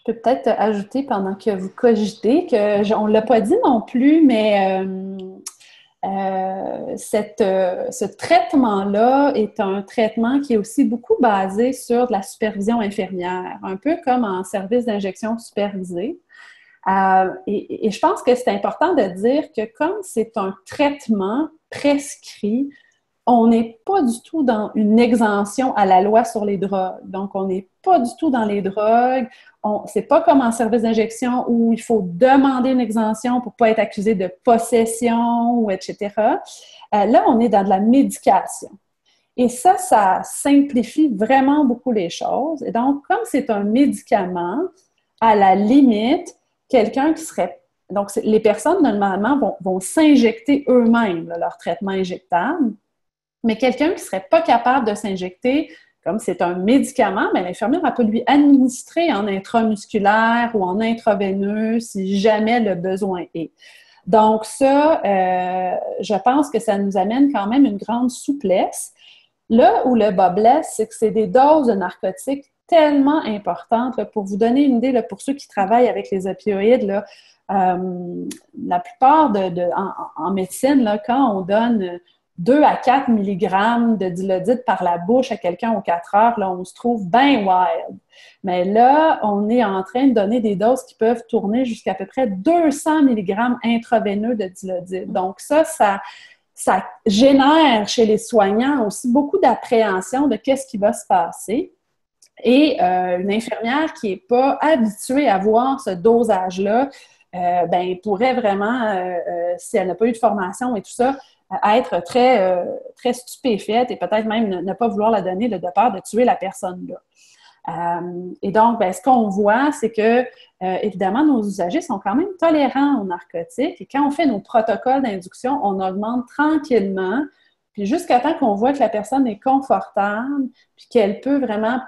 Je peux peut-être ajouter pendant que vous cogitez on ne l'a pas dit non plus, mais ce traitement-là est un traitement qui est aussi beaucoup basé sur de la supervision infirmière, un peu comme en service d'injection supervisé. Et je pense que c'est important de dire que comme c'est un traitement prescrit, on n'est pas du tout dans une exemption à la loi sur les drogues. Donc, on n'est pas du tout dans les drogues. C'est pas comme en service d'injection où il faut demander une exemption pour ne pas être accusé de possession, ou etc. Là, on est dans de la médication. Et ça simplifie vraiment beaucoup les choses. Et donc, comme c'est un médicament, à la limite, quelqu'un qui serait... Donc, les personnes, normalement, vont s'injecter eux-mêmes leur traitement injectable. Mais quelqu'un qui ne serait pas capable de s'injecter, comme c'est un médicament, mais l'infirmière peut lui administrer en intramusculaire ou en intraveineux si jamais le besoin est. Donc ça, je pense que ça nous amène quand même une grande souplesse. Là où le bas blesse, c'est que c'est des doses de narcotiques tellement importantes. Là, pour vous donner une idée, là, pour ceux qui travaillent avec les opioïdes, là, la plupart en médecine, là, quand on donne 2 à 4 mg de dilodite par la bouche à quelqu'un aux 4 heures, là, on se trouve bien wild. Mais là, on est en train de donner des doses qui peuvent tourner jusqu'à peu près 200 mg intraveineux de dilodite. Donc ça génère chez les soignants aussi beaucoup d'appréhension de qu'est-ce qui va se passer. Et une infirmière qui n'est pas habituée à voir ce dosage-là, pourrait vraiment, si elle n'a pas eu de formation et tout ça, à être très, très stupéfaite et peut-être même ne pas vouloir la donner de peur de tuer la personne-là. Et donc, ce qu'on voit, c'est que, évidemment, nos usagers sont quand même tolérants aux narcotiques et quand on fait nos protocoles d'induction, on augmente tranquillement, puis jusqu'à temps qu'on voit que la personne est confortable, puis qu'elle peut vraiment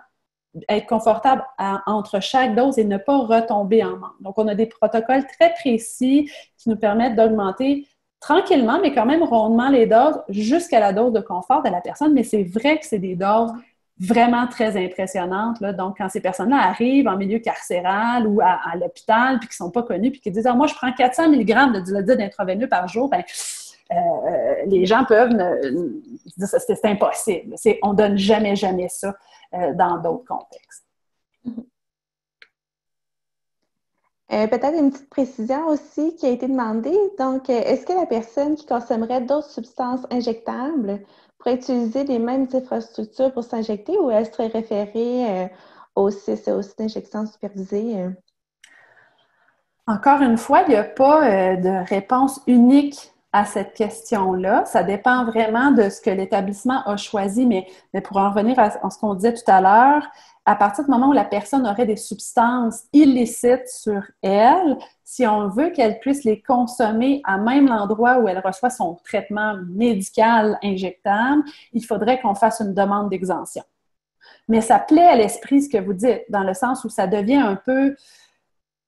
être confortable entre chaque dose et ne pas retomber en manque. Donc, on a des protocoles très précis qui nous permettent d'augmenter tranquillement, mais quand même rondement les doses jusqu'à la dose de confort de la personne. Mais c'est vrai que c'est des doses vraiment très impressionnantes, là. Donc, quand ces personnes-là arrivent en milieu carcéral ou à l'hôpital, puis qui ne sont pas connues, puis qui disent « Ah, moi, je prends 400 mg de dilodite intraveineux par jour », les gens peuvent dire « C'est impossible. On ne donne jamais ça dans d'autres contextes. » Peut-être une petite précision aussi qui a été demandée. Donc, est-ce que la personne qui consommerait d'autres substances injectables pourrait utiliser les mêmes infrastructures pour s'injecter ou elle serait référée au site d'injection supervisée? Encore une fois, il n'y a pas de réponse unique à cette question-là. Ça dépend vraiment de ce que l'établissement a choisi, mais pour en revenir à ce qu'on disait tout à l'heure, à partir du moment où la personne aurait des substances illicites sur elle, si on veut qu'elle puisse les consommer à même l'endroit où elle reçoit son traitement médical injectable, il faudrait qu'on fasse une demande d'exemption. Mais ça plaît à l'esprit ce que vous dites, dans le sens où ça devient un peu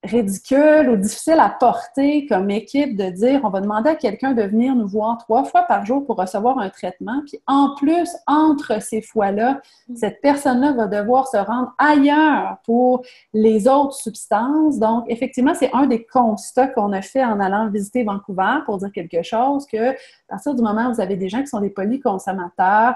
ridicule ou difficile à porter comme équipe de dire on va demander à quelqu'un de venir nous voir 3 fois par jour pour recevoir un traitement, puis en plus, entre ces fois-là, cette personne-là va devoir se rendre ailleurs pour les autres substances. Donc, effectivement, c'est un des constats qu'on a fait en allant visiter Vancouver pour dire quelque chose, que à partir du moment où vous avez des gens qui sont des polyconsommateurs,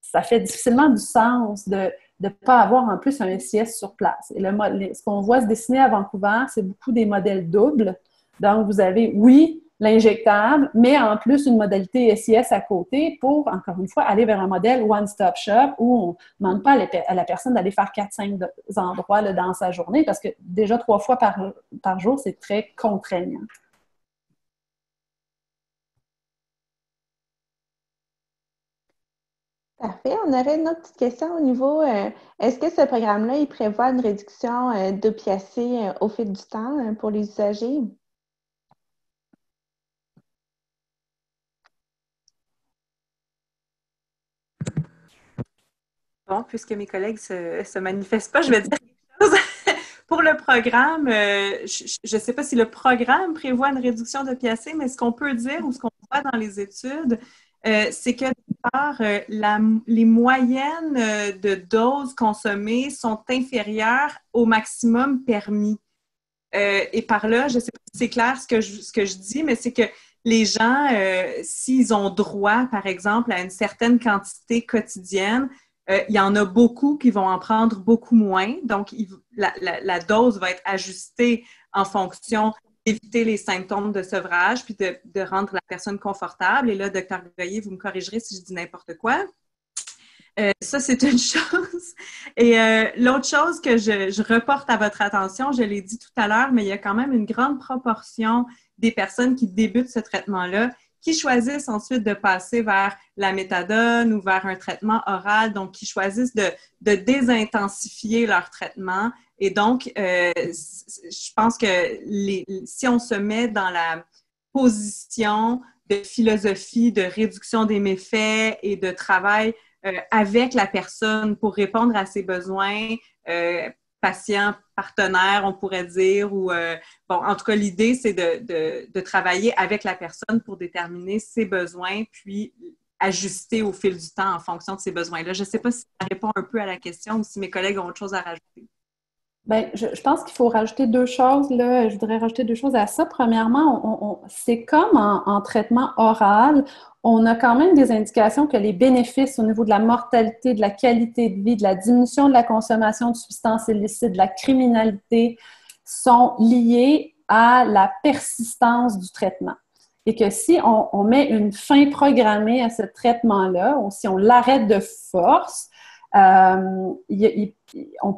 ça fait difficilement du sens de ne pas avoir en plus un SIS sur place. Et ce qu'on voit se dessiner à Vancouver, c'est beaucoup des modèles doubles. Donc, vous avez, oui, l'injectable, mais en plus une modalité SIS à côté pour, encore une fois, aller vers un modèle one-stop shop où on ne demande pas à la personne d'aller faire 4-5 endroits là, dans sa journée parce que déjà 3 fois par jour, c'est très contraignant. Parfait. On aurait une autre petite question au niveau, est-ce que ce programme-là, il prévoit une réduction d'opiacés au fil du temps pour les usagers? Bon, puisque mes collègues se manifestent pas, je vais dire quelque chose. Pour le programme, je ne sais pas si le programme prévoit une réduction d'opiacés, mais ce qu'on peut dire ou ce qu'on voit dans les études, c'est que d'une part, les moyennes de doses consommées sont inférieures au maximum permis. Et par là, je ne sais pas si c'est clair ce que je dis, mais c'est que les gens, s'ils ont droit, par exemple, à une certaine quantité quotidienne, il y en a beaucoup qui vont en prendre beaucoup moins. Donc, la dose va être ajustée en fonction d'éviter les symptômes de sevrage puis de rendre la personne confortable. Et là, Dr. Goyer, vous me corrigerez si je dis n'importe quoi. Ça, c'est une chose. Et l'autre chose que je reporte à votre attention, je l'ai dit tout à l'heure, mais il y a quand même une grande proportion des personnes qui débutent ce traitement-là qui choisissent ensuite de passer vers la méthadone ou vers un traitement oral, donc qui choisissent de désintensifier leur traitement. Et donc, je pense que si on se met dans la position de philosophie de réduction des méfaits et de travail avec la personne pour répondre à ses besoins, patient, partenaire, on pourrait dire, ou bon, en tout cas, l'idée, c'est de travailler avec la personne pour déterminer ses besoins, puis ajuster au fil du temps en fonction de ses besoins-là. Je ne sais pas si ça répond un peu à la question ou si mes collègues ont autre chose à rajouter. Bien, je pense qu'il faut rajouter deux choses, là. Je voudrais rajouter deux choses à ça. Premièrement, c'est comme en traitement oral, on a quand même des indications que les bénéfices au niveau de la mortalité, de la qualité de vie, de la diminution de la consommation de substances illicites, de la criminalité, sont liés à la persistance du traitement. Et que si on met une fin programmée à ce traitement-là, ou si on l'arrête de force, on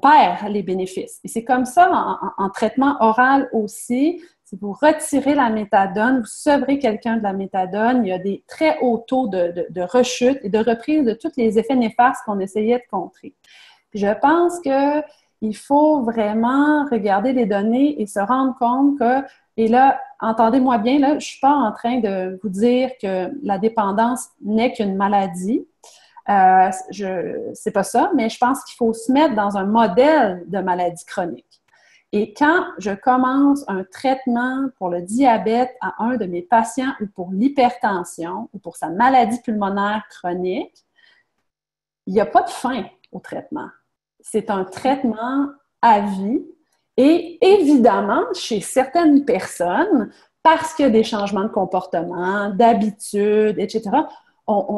perd les bénéfices. Et c'est comme ça en traitement oral aussi. Si vous retirez la méthadone, vous sevrez quelqu'un de la méthadone, il y a des très hauts taux de rechute et de reprise de tous les effets néfastes qu'on essayait de contrer. Puis je pense qu'il faut vraiment regarder les données et se rendre compte que, et là, entendez-moi bien, là, je ne suis pas en train de vous dire que la dépendance n'est qu'une maladie. C'est pas ça, mais je pense qu'il faut se mettre dans un modèle de maladie chronique. Et quand je commence un traitement pour le diabète à un de mes patients ou pour l'hypertension ou pour sa maladie pulmonaire chronique, il n'y a pas de fin au traitement. C'est un traitement à vie et évidemment, chez certaines personnes, parce qu'il y a des changements de comportement, d'habitude, etc.,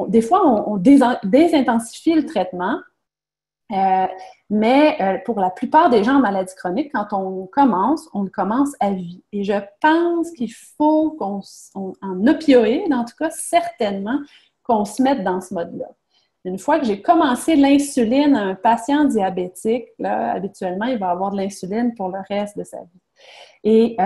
des fois, on désintensifie le traitement, mais pour la plupart des gens en maladie chronique, quand on le commence à vie. Et je pense qu'il faut en opioïdes, en tout cas, certainement, qu'on se mette dans ce mode-là. Une fois que j'ai commencé l'insuline à un patient diabétique, là, habituellement, il va avoir de l'insuline pour le reste de sa vie. Et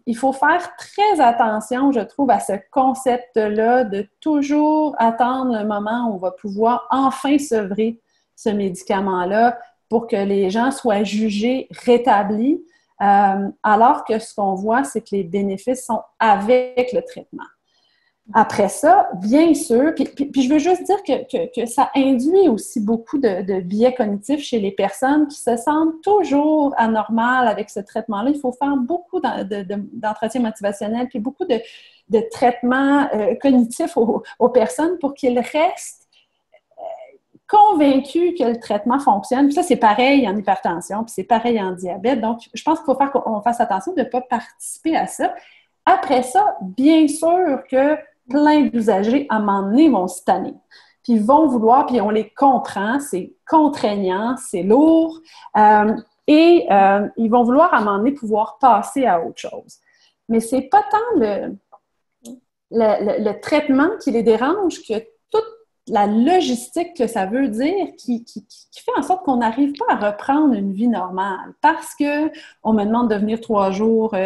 il faut faire très attention, je trouve, à ce concept-là de toujours attendre le moment où on va pouvoir enfin sevrer ce médicament-là pour que les gens soient jugés rétablis, alors que ce qu'on voit, c'est que les bénéfices sont avec le traitement. Après ça, bien sûr, puis je veux juste dire que ça induit aussi beaucoup de biais cognitifs chez les personnes qui se sentent toujours anormales avec ce traitement-là. Il faut faire beaucoup d'entretien motivationnel puis beaucoup de traitements cognitifs aux personnes pour qu'ils restent convaincus que le traitement fonctionne. Puis ça, c'est pareil en hypertension, puis c'est pareil en diabète. Donc, je pense qu'il faut faire qu'on fasse attention de ne pas participer à ça. Après ça, bien sûr que plein d'usagers, à un moment donné, vont se tanner. Puis ils vont vouloir, puis on les comprend, c'est contraignant, c'est lourd, et ils vont vouloir, à un moment donné, pouvoir passer à autre chose. Mais c'est pas tant le traitement qui les dérange que toute la logistique que ça veut dire qui fait en sorte qu'on n'arrive pas à reprendre une vie normale. Parce qu'on me demande de venir 3 jours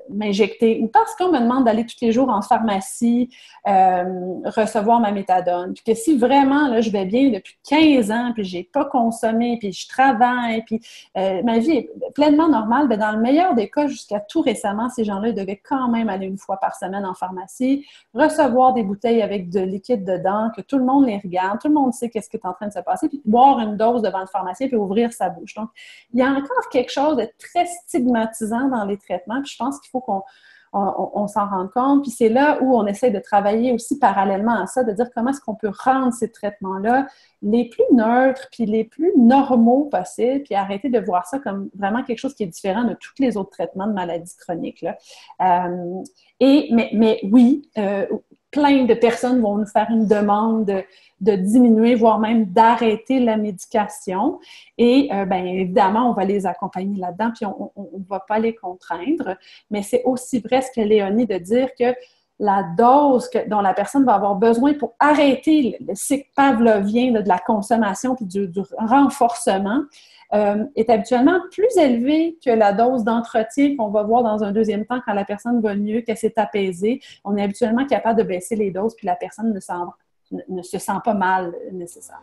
m'injecter, ou parce qu'on me demande d'aller tous les jours en pharmacie recevoir ma méthadone. Puis que si vraiment, là, je vais bien depuis 15 ans, puis j'ai pas consommé, puis je travaille, puis ma vie est pleinement normale, bien, dans le meilleur des cas, jusqu'à tout récemment, ces gens-là, ils devaient quand même aller 1 fois par semaine en pharmacie, recevoir des bouteilles avec de liquide dedans, que tout le monde les regarde, tout le monde sait qu'est-ce qui est en train de se passer, puis boire une dose devant le pharmacien, puis ouvrir sa bouche. Donc, il y a encore quelque chose de très stigmatisant dans les traitements, puis je pense qu'il faut qu'on on s'en rende compte. Puis c'est là où on essaie de travailler aussi parallèlement à ça, de dire comment est-ce qu'on peut rendre ces traitements-là les plus neutres, puis les plus normaux possibles, puis arrêter de voir ça comme vraiment quelque chose qui est différent de tous les autres traitements de maladies chroniques, là. Mais oui, plein de personnes vont nous faire une demande de diminuer, voire même d'arrêter la médication. Et bien évidemment, on va les accompagner là-dedans, puis on ne va pas les contraindre. Mais c'est aussi vrai ce que Léonie de dire que la dose dont la personne va avoir besoin pour arrêter le cycle pavlovien là, de la consommation puis du renforcement est habituellement plus élevée que la dose d'entretien qu'on va voir dans un deuxième temps quand la personne va mieux, qu'elle s'est apaisée. On est habituellement capable de baisser les doses puis la personne ne se sent pas mal nécessaire.